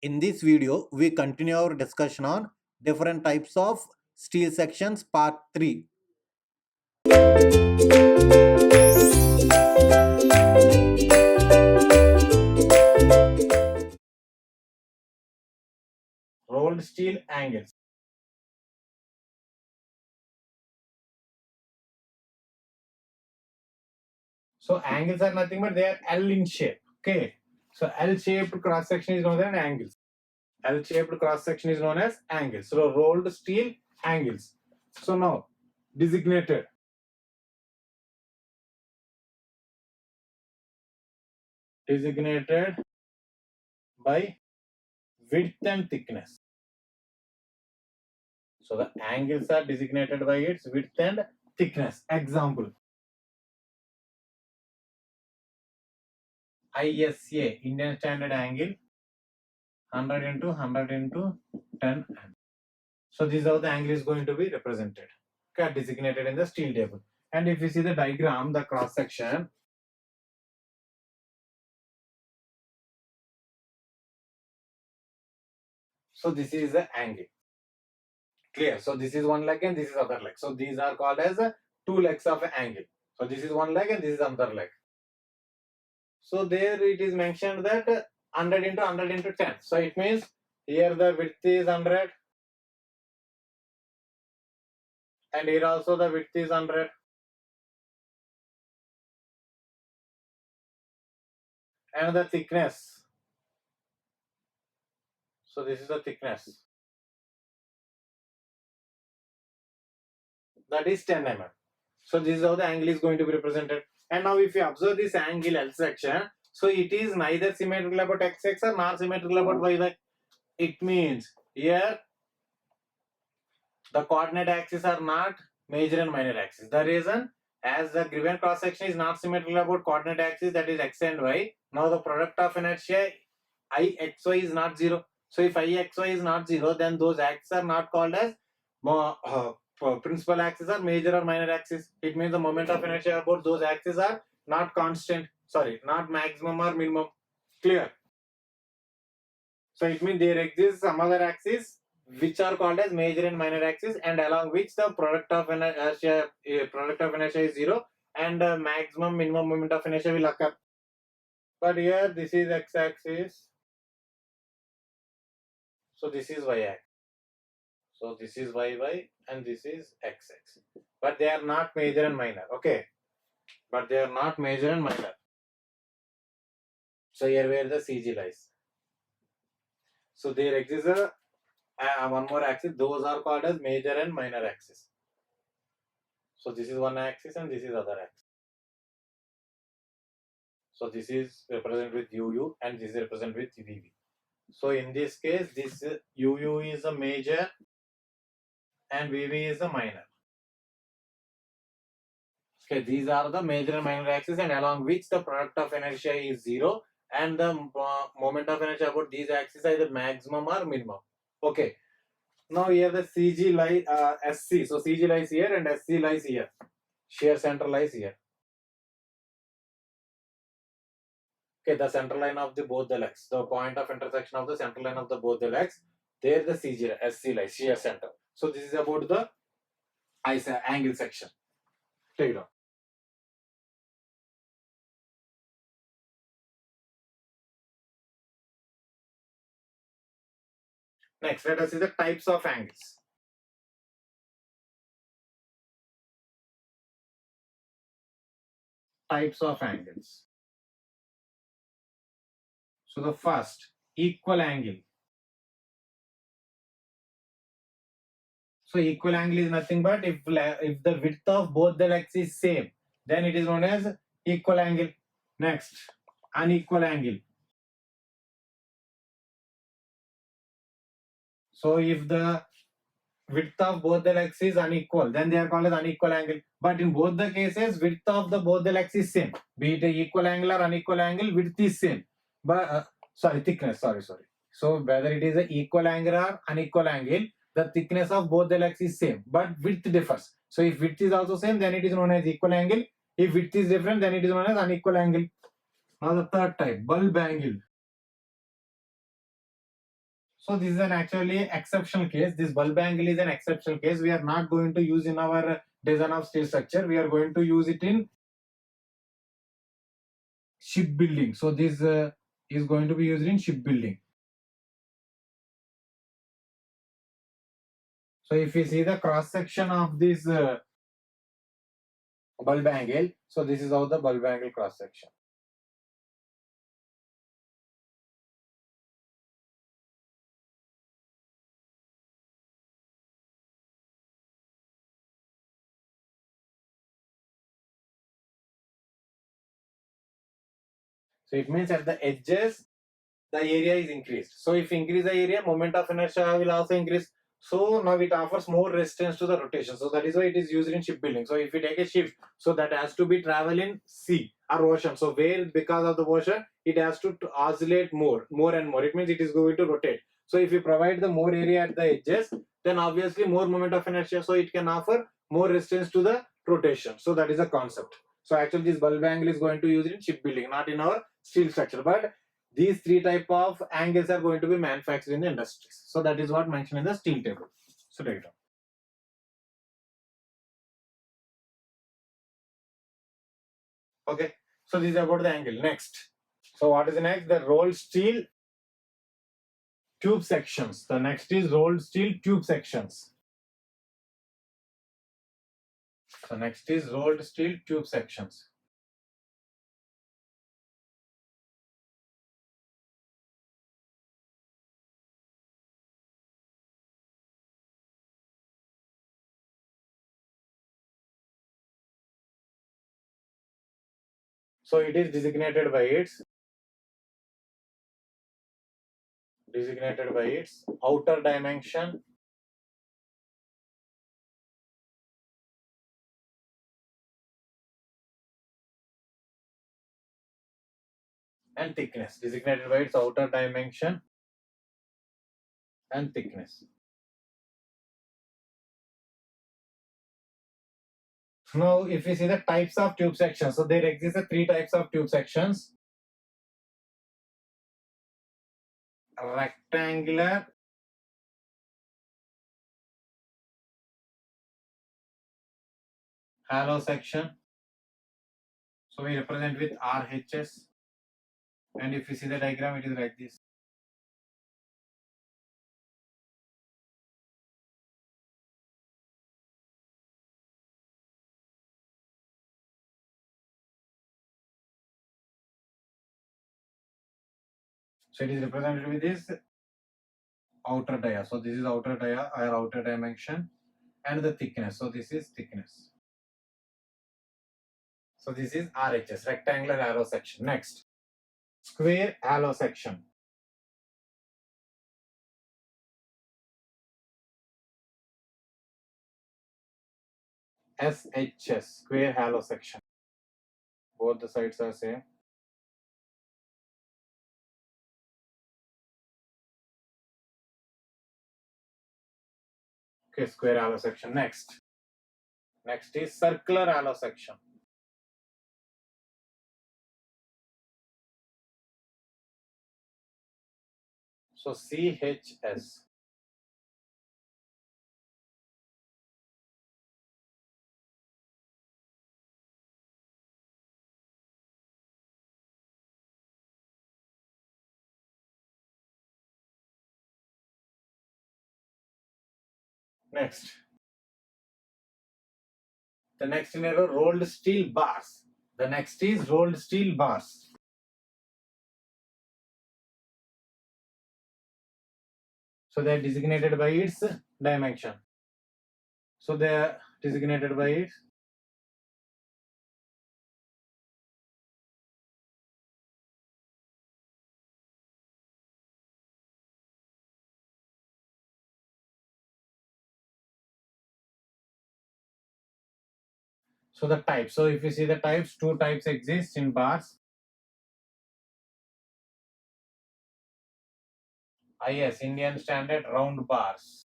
In this video, we continue our discussion on different types of steel sections, part 3. Rolled steel angles. So angles are nothing but they are L in shape. Okay. So L-shaped cross section is known as angles. L-shaped cross section is known as angles. So rolled steel angles. So now designated by width and thickness. So the angles are designated by its width and thickness. Example: ISA, Indian Standard Angle, 100 into 100 into 10. So this is how the angle is going to be represented. Okay, designated in the steel table. And if you see the diagram, the cross section, so this is the angle. Clear? So this is one leg and this is other leg. So these are called as two legs of an angle. So this is one leg and this is another leg. So there it is mentioned that 100 into 100 into 10. So it means here the width is 100 and here also the width is 100. And the thickness. So this is the thickness. That is 10 mm. So this is how the angle is going to be represented. And now if you observe this angle L section, so it is neither symmetrical about XX or nor symmetrical about YY. It means here the coordinate axes are not major and minor axis. The reason, as the given cross section is not symmetrical about coordinate axis, that is X and Y. Now the product of inertia IXY is not 0. So if IXY is not 0, then those axes are not called as principal axis or major or minor axis. It means the moment of inertia about those axes are not constant. Sorry, not maximum or minimum. Clear? So it means there exists some other axis which are called as major and minor axis, and along which the product of inertia is 0 and maximum minimum moment of inertia will occur. But here this is x-axis, so this is y-axis. So this is y and this is x-axis. But they are not major and minor. Okay. But they are not major and minor. So here where the CG lies. So there exists one more axis. Those are called as major and minor axis. So this is one axis and this is other axis. So this is represented with UU and this is represented with VV. So in this case, this UU is a major and VV is a minor. Okay, these are the major and minor axis, and along which the product of inertia is 0 and the moment of inertia about these axes is either maximum or minimum. Okay. Now here the CG lies SC. So CG lies here and SC lies here. Shear center lies here. Okay, the center line of the both the legs. The point of intersection of the center line of the both the legs. There the CG SC lies, shear center. So this is about the angle section. Take it on. Next, let us see the types of angles. Types of angles. So the first, equal angle. So equal angle is nothing but if the width of both the legs is same, then it is known as equal angle. Next, unequal angle. So if the width of both the legs is unequal, then they are called as unequal angle. But in both the cases, width of both the legs is same. Be it a equal angle or unequal angle, width is same. But thickness. Sorry. So whether it is an equal angle or unequal angle, the thickness of both the legs is same, but width differs. So if width is also same, then it is known as equal angle. If width is different, then it is known as unequal angle. Now the third type, bulb angle. So this is an actually exceptional case. This bulb angle is an exceptional case. We are not going to use in our design of steel structure. We are going to use it in shipbuilding. So this is going to be used in shipbuilding. So if you see the cross section of this bulb angle, so this is how the bulb angle cross section. So it means at the edges, the area is increased. So if increase the area, moment of inertia will also increase. So now it offers more resistance to the rotation. So that is why it is used in shipbuilding. So if you take a ship, so that has to be travel in sea or ocean. So where because of the ocean, it has to oscillate more and more. It means it is going to rotate. So if you provide the more area at the edges, then obviously more moment of inertia. So it can offer more resistance to the rotation. So that is the concept. So actually this bulb angle is going to use it in shipbuilding, not in our steel structure. But these three type of angles are going to be manufactured in the industries. So that is what mentioned in the steel table. So take it down. Okay. So this is about the angle. Next. So what is the next? The rolled steel tube sections. The next is rolled steel tube sections. So next is rolled steel tube sections. So it is designated by its outer dimension and thickness. Designated by its outer dimension and thickness. Now, if we see the types of tube sections, so there exist three types of tube sections: rectangular, hollow section. So we represent with RHS, and if you see the diagram, it is like this. So it is represented with this outer dia. So this is outer dia or outer dimension, and the thickness. So this is thickness. So this is RHS, rectangular hollow section. Next, square hollow section. SHS, square hollow section. Both the sides are same. Okay, square hollow section. Next is circular hollow section. So CHS. Next, the next in arrow, rolled steel bars. The next is rolled steel bars. So they are designated by its dimension. So they are designated by its so the type. So if you see the types, two types exist in bars. IS, Indian Standard Round Bars.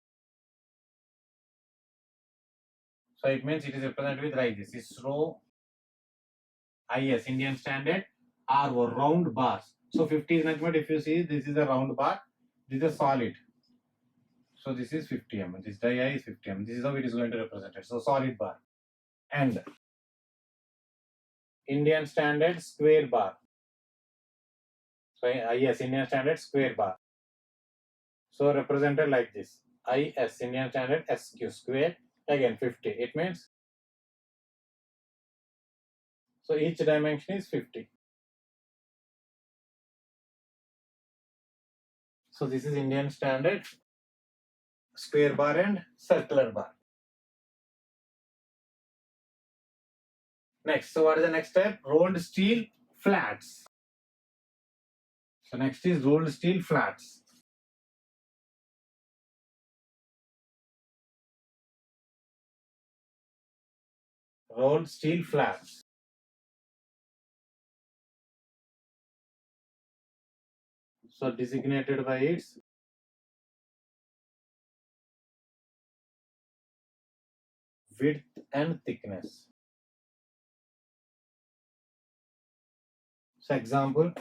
So it means it is represented with like this. ISRO, IS, Indian Standard RO, round bars. So 50 is nothing but if you see this is a round bar, this is a solid. So this is 50 mm. This dia is 50 mm. This is how it is going to represent it. So solid bar. And Indian standard square bar. So yes, Indian standard square bar. So represented like this. IS, Indian standard SQ square, again 50. It means, so each dimension is 50. So this is Indian standard square bar and circular bar. Next, so what is the next type? Rolled steel flats. So next is rolled steel flats. Rolled steel flats. So designated by its width and thickness. So example,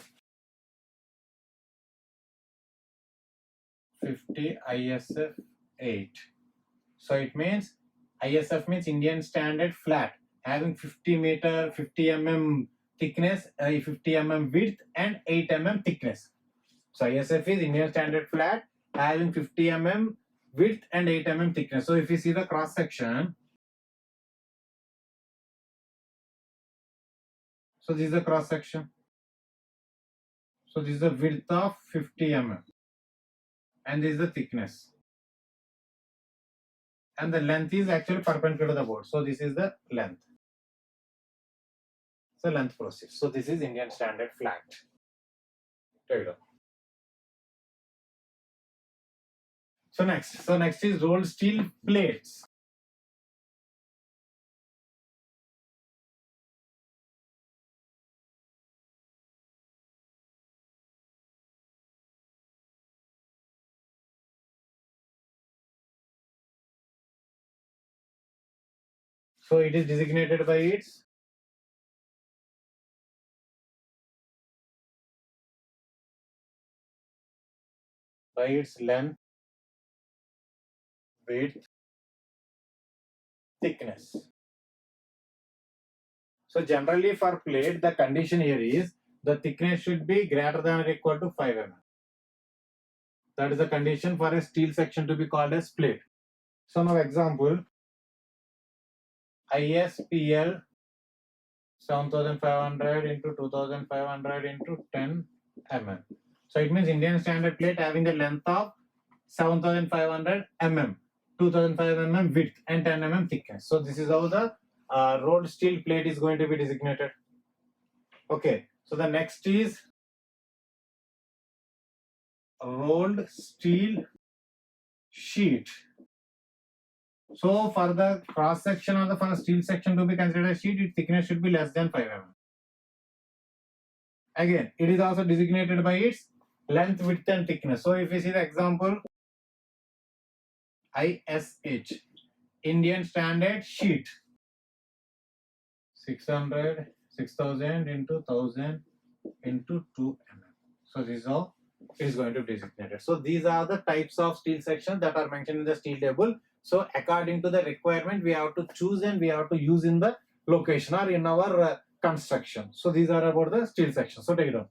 50 ISF 8. So it means ISF means Indian standard flat, having 50 mm thickness, 50 mm width and 8 mm thickness. So ISF is Indian standard flat, having 50 mm width and 8 mm thickness. So if you see the cross section, so this is the cross section. So this is the width of 50 mm and this is the thickness. And the length is actually perpendicular to the board. So this is the length. So length process. So this is Indian standard flat. There you go. So next is rolled steel plates. So it is designated by its length, width, thickness. So generally for plate, the condition here is the thickness should be greater than or equal to 5 mm. That is the condition for a steel section to be called as plate. So now example, ISPL 7500 into 2500 into 10 mm. So it means Indian standard plate having a length of 7500 mm, 2005 mm width and 10 mm thickness. So this is how the rolled steel plate is going to be designated. Okay, so the next is rolled steel sheet. So for the cross section or the for the steel section to be considered a sheet, its thickness should be less than 5 mm. Again, it is also designated by its length, width and thickness. So if you see the example, ISH, Indian standard sheet, 6000 into 1000 into 2 mm. So this is how it is going to be designated. So these are the types of steel sections that are mentioned in the steel table. So according to the requirement, we have to choose and we have to use in the location or in our construction. So these are about the steel section. So take it on.